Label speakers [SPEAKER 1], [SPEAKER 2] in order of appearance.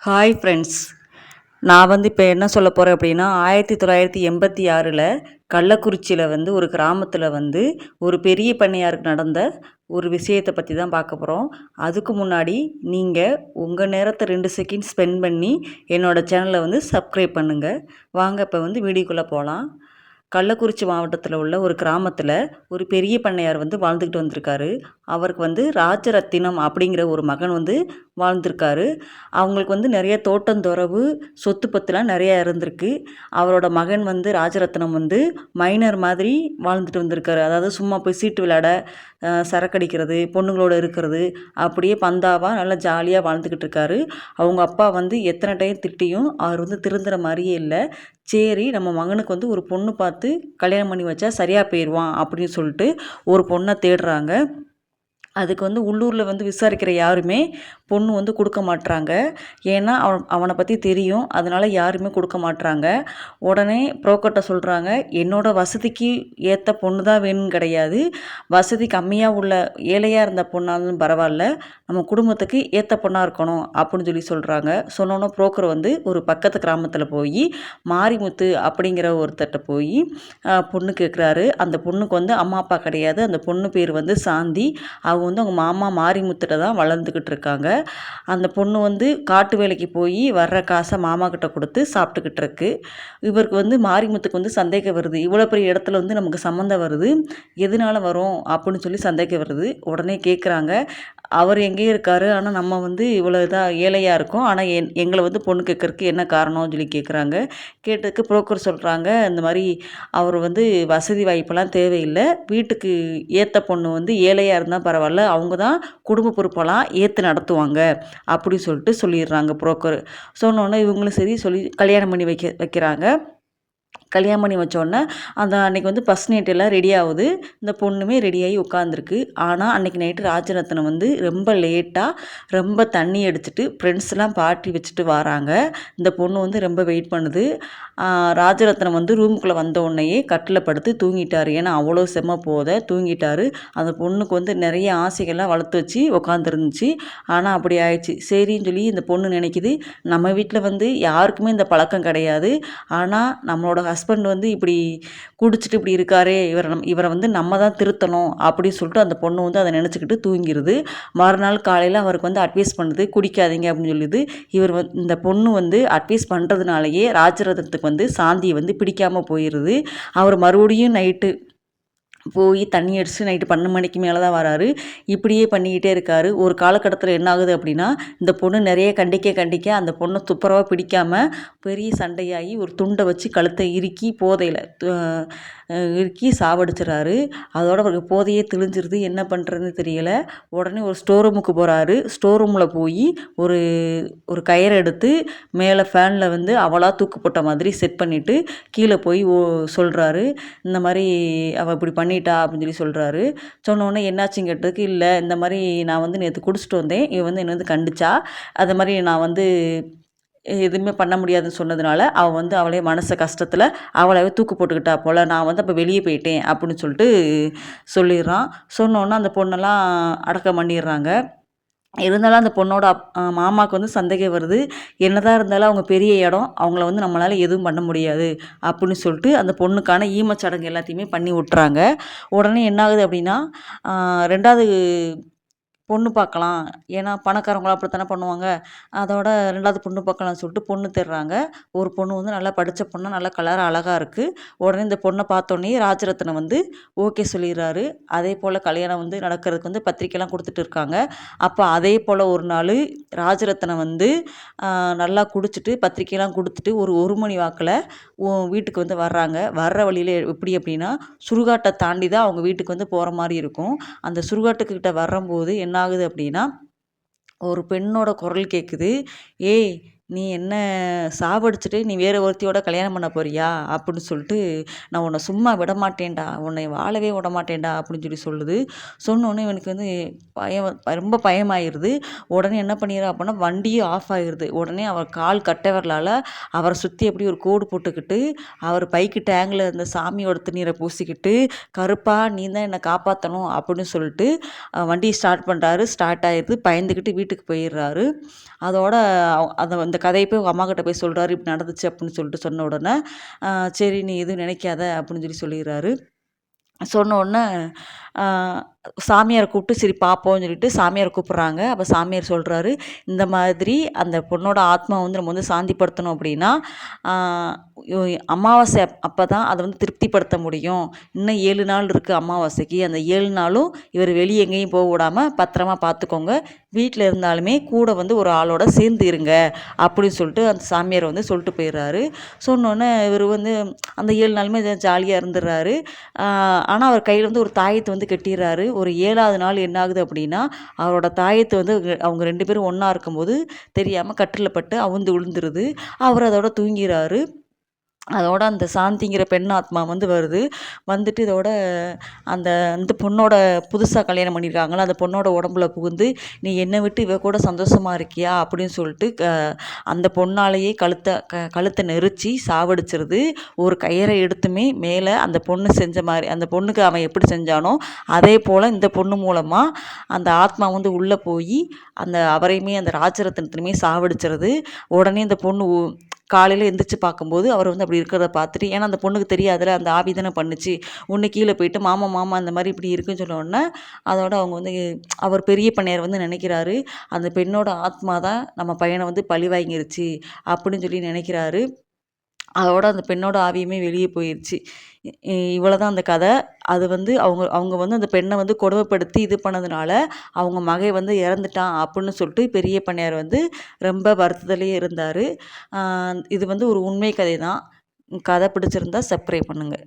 [SPEAKER 1] Hi friends. நான் இப்போ என்ன சொல்ல போகிறேன் அப்படின்னா 1986 கள்ளக்குறிச்சியில் ஒரு கிராமத்தில் ஒரு பெரிய பண்ணையாருக்கு நடந்த ஒரு விஷயத்தை பற்றி தான் பார்க்க போகிறோம். அதுக்கு முன்னாடி நீங்கள் உங்கள் நேரத்தை 2 செகண்ட் ஸ்பெண்ட் பண்ணி என்னோடய சேனலை சப்ஸ்கிரைப் பண்ணுங்கள். வாங்க இப்போ வீடியோக்குள்ளே போகலாம். கள்ளக்குறிச்சி மாவட்டத்தில் உள்ள ஒரு கிராமத்தில் ஒரு பெரிய பண்ணையார் வாழ்ந்துக்கிட்டு வந்திருக்காரு. அவருக்கு ராஜரத்தினம் அப்படிங்கிற ஒரு மகன் வாழ்ந்திருக்காரு. அவங்களுக்கு நிறைய தோட்டந்தொரவு சொத்து பத்துலாம் நிறையா இருந்திருக்கு. அவரோட மகன் ராஜரத்னம் மைனர் மாதிரி வாழ்ந்துட்டு வந்திருக்காரு. அதாவது சும்மா போய் சீட்டு விளையாட, சரக்கடிக்கிறது, பொண்ணுங்களோட இருக்கிறது, அப்படியே பந்தாவாக நல்லா ஜாலியாக வாழ்ந்துக்கிட்டு இருக்காரு. அவங்க அப்பா எத்தனை டைம் திட்டியும் அவர் திருந்துற மாதிரியே இல்லை. சரி, நம்ம மகனுக்கு ஒரு பொண்ணு பார்த்து கல்யாணம் பண்ணி வச்சா சரியாக போயிடுவான் அப்படின்னு சொல்லிட்டு ஒரு பொண்ணை தேடுறாங்க. அதுக்கு உள்ளூரில் விசாரிக்கிற யாருமே பொண்ணு கொடுக்க மாட்றாங்க. ஏன்னா அவனை பற்றி தெரியும், அதனால் யாருமே கொடுக்க மாட்றாங்க. உடனே புரோக்கர்கிட்ட சொல்கிறாங்க, என்னோட வசதிக்கு ஏற்ற பொண்ணு தான் வேணும்னு கிடையாது, வசதி கம்மியாக உள்ள ஏழையாக இருந்த பொண்ணாலும் பரவாயில்ல, நம்ம குடும்பத்துக்கு ஏற்ற பொண்ணாக இருக்கணும் அப்படின்னு சொல்கிறாங்க. சொன்னோன்னே புரோக்கர் ஒரு பக்கத்து கிராமத்தில் போய் மாரிமுத்து அப்படிங்கிற ஒருத்தர்கிட்ட போய் பொண்ணு கேட்குறாரு. அந்த பொண்ணுக்கு அம்மா அப்பா கிடையாது. அந்த பொண்ணு பேர் சாந்தி. அவங்க அவங்க மாமா மாரிமுத்துட்ட தான் வளர்ந்துக்கிட்டு இருக்காங்க. அந்த பொண்ணு காட்டு வேலைக்கு போய் வர்ற காசை மாமா கிட்ட கொடுத்து சாப்பிட்டுக்கிட்டு இருக்கு. இவருக்கு மாரிமுத்துக்கு சந்தேகம் வருது, இவ்வளோ பெரிய இடத்துல நமக்கு சம்மந்தம் வருது, எதனால வரும் அப்படின்னு சொல்லி சந்தேகம் வருது. உடனே கேட்குறாங்க, அவர் எங்கேயும் இருக்காரு, ஆனால் நம்ம இவ்வளோ இதாக ஏழையாக இருக்கோம், ஆனால் எங்களை பொண்ணு கேட்கறதுக்கு என்ன காரணம்னு சொல்லி கேட்குறாங்க. கேட்டதுக்கு புரோக்கர் சொல்கிறாங்க, இந்த மாதிரி அவர் வசதி வாய்ப்பெல்லாம் தேவையில்லை, வீட்டுக்கு ஏற்ற பொண்ணு ஏழையாக இருந்தால் பரவாயில்ல, அவங்க தான் குடும்ப பொறுப்பெல்லாம் ஏற்று நடத்துவாங்க அப்படி சொல்லிடுறாங்க புரோக்கர். சொன்னோன்னே இவங்களும் சரி சொல்லி கல்யாணம் பண்ணி வைக்கிறாங்க. கல்யாணம் பண்ணி வச்சோடனே அந்த அன்றைக்கி ஃபஸ்ட் நைட் எல்லாம் ரெடி ஆகுது. இந்த பொண்ணுமே ரெடியாகி உட்காந்துருக்கு. ஆனால் அன்றைக்கி நைட்டு ராஜரத்னம் ரொம்ப லேட்டாக ரொம்ப தண்ணி அடிச்சுட்டு ஃப்ரெண்ட்ஸ்லாம் பார்ட்டி வச்சுட்டு வராங்க. இந்த பொண்ணு ரொம்ப வெயிட் பண்ணுது. ராஜரத்னம் ரூமுக்குள்ளே வந்த உடனேயே கட்டில் படுத்து தூங்கிட்டார். ஏன்னா அவ்வளோ செம்ம போத தூங்கிட்டார். அந்த பொண்ணுக்கு நிறைய ஆசைகள்லாம் வளர்த்து வச்சு உட்காந்துருந்துச்சு. ஆனால் அப்படி ஆயிடுச்சு. சரின்னு சொல்லி இந்த பொண்ணு நினைக்கிது, நம்ம வீட்டில் யாருக்குமே இந்த பழக்கம் கிடையாது, ஆனால் நம்மளோட ஹஸ்பண்ட் இப்படி குடிச்சிட்டு இப்படி இருக்காரே, இவரை நம்ம தான் திருத்தணும் அப்படின்னு சொல்லிட்டு அந்த பொண்ணு அதை நினச்சிக்கிட்டு தூங்கிடுது. மறுநாள் காலையில் அவருக்கு அட்வைஸ் பண்ணுது, குடிக்காதீங்க அப்படின்னு சொல்லுது. இவர் இந்த பொண்ணு அட்வைஸ் பண்ணுறதுனாலேயே ராஜரத்னத்துக்கு சாந்தியை பிடிக்காமல் போயிடுது. அவர் மறுபடியும் நைட்டு போய் தண்ணி அடித்து நைட்டு 12 மணிக்கு மேலே தான் வராரு. இப்படியே பண்ணிக்கிட்டே இருக்கார். ஒரு காலகட்டத்தில் என்ன ஆகுது அப்படின்னா, இந்த பொண்ணு நிறைய கண்டிக்க அந்த பொண்ணை துப்புரவாக பிடிக்காமல் பெரிய சண்டையாகி ஒரு துண்டை வச்சு கழுத்தை இறுக்கி போதையில் இறுக்கி சாவடிச்சிடறாரு. அதோட அவருக்கு போதையே தெளிஞ்சிருது, என்ன பண்ணுறதுன்னு தெரியலை. உடனே ஒரு ஸ்டோர் ரூமுக்கு போகிறாரு. ஸ்டோர் ரூமில் போய் ஒரு ஒரு கயிறை எடுத்து மேலே ஃபேனில் அவளாக தூக்கு போட்ட மாதிரி செட் பண்ணிவிட்டு கீழே போய் சொல்கிறாரு, இந்த மாதிரி அவள் இப்படி பண்ணிட்டா அப்படின்னு சொல்கிறாரு. சொன்னோடனே என்னாச்சுன்னு கேட்டதுக்கு, இல்லை இந்த மாதிரி நான் நேற்று குடிச்சிட்டு வந்தேன், இவன் என்னை கண்டிச்சா, அது மாதிரி நான் எதுவுமே பண்ண முடியாதுன்னு சொன்னதுனால அவள் அவளே மனசு கஷ்டத்தில் அவளாவே தூக்கு போட்டுக்கிட்டா போல், நான் அப்போ வெளியே போயிட்டேன் அப்படின்னு சொல்லிடுறான். சொன்னோன்னே அந்த பொண்ணெல்லாம் அடக்கம் பண்ணிடுறாங்க. இருந்தாலும் அந்த பொண்ணோட மாமாவுக்கு சந்தேகம் வருது, என்னதான் இருந்தாலும் அவங்க பெரிய இடம், அவங்கள நம்மளால் எதுவும் பண்ண முடியாது அப்படின்னு சொல்லிட்டு அந்த பொண்ணுக்கான ஈமச்சடங்கு எல்லாத்தையுமே பண்ணி விட்டுறாங்க. உடனே என்ன ஆகுது அப்படின்னா, 2வது பொண்ணு பார்க்கலாம், ஏன்னா பணக்காரவங்களாம் அப்படித்தானே பண்ணுவாங்க, அதோட 2வது பொண்ணு பார்க்கலாம்னு சொல்லிட்டு பொண்ணு தேடுறாங்க. ஒரு பொண்ணு நல்லா படித்த பொண்ணு, நல்லா கலராக அழகாக இருக்குது. உடனே இந்த பொண்ணை பார்த்தோன்னே ராஜரத்னம் ஓகே சொல்லிடுறாரு. அதே போல் கல்யாணம் நடக்கிறதுக்கு பத்திரிக்கைலாம் கொடுத்துட்டு இருக்காங்க. அப்போ அதே போல் ஒரு நாள் ராஜரத்னம் நல்லா குடிச்சிட்டு பத்திரிக்கைலாம் கொடுத்துட்டு ஒரு மணி வாக்கில் வீட்டுக்கு வர்றாங்க. வர்ற வழியில் எப்படி அப்படின்னா, சுடுகாட்டை தாண்டி தான் அவங்க வீட்டுக்கு போகிற மாதிரி இருக்கும். அந்த சுடுகாட்டுக்கிட்ட வரும்போது என்ன ஆகுது அப்படின்னா, ஒரு பெண்ணோட குரல் கேட்குது, ஏய் நீ என்ன சாவடிச்சுட்டு நீ வேறு ஒருத்தியோட கல்யாணம் பண்ண போறியா அப்படின்னு சொல்லிட்டு நான் உன்னை சும்மா விட மாட்டேன்டா, உன்னை வாழவே விட மாட்டேன்டா அப்படின்னு சொல்லுது. சொன்னோன்னே இவனுக்கு வந்து பயம், ரொம்ப பயமாயிருது. உடனே என்ன பண்ணிடுறா அப்படின்னா வண்டியும் ஆஃப் ஆகிருது. உடனே அவர் கால் கட்டை விரலால் அவரை சுற்றி அப்படி ஒரு கோடு போட்டுக்கிட்டு அவர் பைக்கு டேங்கில் இருந்த சாமியோட திருநீரை பூசிக்கிட்டு, கருப்பா நீ தான் என்னை காப்பாற்றணும் அப்படின்னு சொல்லிட்டு வண்டியை ஸ்டார்ட் பண்ணுறாரு. ஸ்டார்ட் ஆகிடுது. பயந்துக்கிட்டு வீட்டுக்கு போயிடுறாரு. அதோட அந்த கதையை போய் உங்கள் அம்மாக்கிட்ட போய் சொல்கிறாரு, இப்படி நடந்துச்சு அப்படின்னு சொல்லிட்டு சொன்ன உடனே சரி நீ எதுவும் நினைக்காத அப்படின்னு சொல்லிடுறாரு. சொன்ன உடனே சாமியாரை கூப்பிட்டு சரி பார்ப்போம்னு சொல்லிட்டு சாமியாரை கூப்பிட்றாங்க. அப்போ சாமியார் சொல்கிறாரு, இந்த மாதிரி அந்த பொண்ணோட ஆத்மா வந்து நம்ம வந்து சாந்திப்படுத்தணும் அப்படின்னா அமாவாசை அப்போ தான் அதை வந்து திருப்திப்படுத்த முடியும். இன்னும் 7 நாள் இருக்குது அமாவாசைக்கு. அந்த 7 நாளும் இவர் வெளியே எங்கேயும் போக விடாமல் பத்திரமா பார்த்துக்கோங்க. வீட்டில் இருந்தாலுமே கூட வந்து ஒரு ஆளோட சேர்ந்து இருங்க அப்படின்னு சொல்லிட்டு அந்த சாமியார் வந்து சொல்லிட்டு போயிடுறாரு. சொன்னோன்னே இவர் வந்து அந்த 7 நாளுமே ஜாலியாக இருந்துடுறாரு. ஆனால் அவர் கையில் வந்து ஒரு தாயத்தை வந்து கட்டிடுறாரு. ஒரு 7வது நாள் என்ன ஆகுது அப்படின்னா அவரோட தாயத்தை வந்து அவங்க 2 பேரும் ஒன்றா இருக்கும்போது தெரியாமல் கட்டில் பட்டு அவுந்து விழுந்துருது. அவர் அதோட தூங்கிறாரு. அதோட அந்த சாந்திங்கிற பெண் ஆத்மா வந்து வருது. வந்துட்டு இதோட அந்த அந்த பொண்ணோட புதுசாக கல்யாணம் பண்ணியிருக்காங்கள அந்த பொண்ணோட உடம்புல புகுந்து நீ என்னை விட்டு இவ கூட சந்தோஷமாக இருக்கியா அப்படின்னு சொல்லிட்டு அந்த பொண்ணாலேயே கழுத்தை நெரிச்சு சாவடிச்சிருது. ஒரு கயிறை எடுத்துமே மேலே அந்த பொண்ணு செஞ்ச மாதிரி அந்த பொண்ணுக்கு அவன் எப்படி செஞ்சானோ அதே போல் இந்த பொண்ணு மூலமாக அந்த ஆத்மா வந்து உள்ளே போய் அந்த அவரையுமே அந்த ராஜரத்னத்தினுமே சாவடிச்சிருது. உடனே இந்த பொண்ணு காலையில் எந்திரிச்சு பார்க்கும்போது அவர் வந்து அப்படி இருக்கிறத பார்த்துட்டு, ஏன்னா அந்த பொண்ணுக்கு தெரியாதுல்ல, அந்த ஆவி தானே பண்ணுச்சு. ஒன்று கீழே போயிட்டு மாமா மாமா அந்த மாதிரி இப்படி இருக்குன்னு சொன்ன உடனே அதோட அவங்க வந்து அவர் பெரிய பண்ணையார் வந்து நினைக்கிறாரு, அந்த பெண்ணோட ஆத்மா தான் நம்ம பையனை வந்து பழி வாங்கிருச்சு அப்படின்னு நினைக்கிறாரு. அதோட அந்த பெண்ணோட ஆவியுமே வெளியே போயிடுச்சு. இவ்வளோ தான் அந்த கதை. அது வந்து அவங்க அவங்க வந்து அந்த பெண்ணை வந்து கொடுமைப்படுத்தி இது பண்ணதுனால அவங்க மகன் வந்து இறந்துட்டான் அப்படின்னு சொல்லிட்டு பெரிய பண்ணையார் வந்து ரொம்ப வருத்தத்திலேயே இருந்தார். இது வந்து ஒரு உண்மை கதை தான். கதை பிடிச்சிருந்தா சப்ஸ்கிரைப் பண்ணுங்கள்.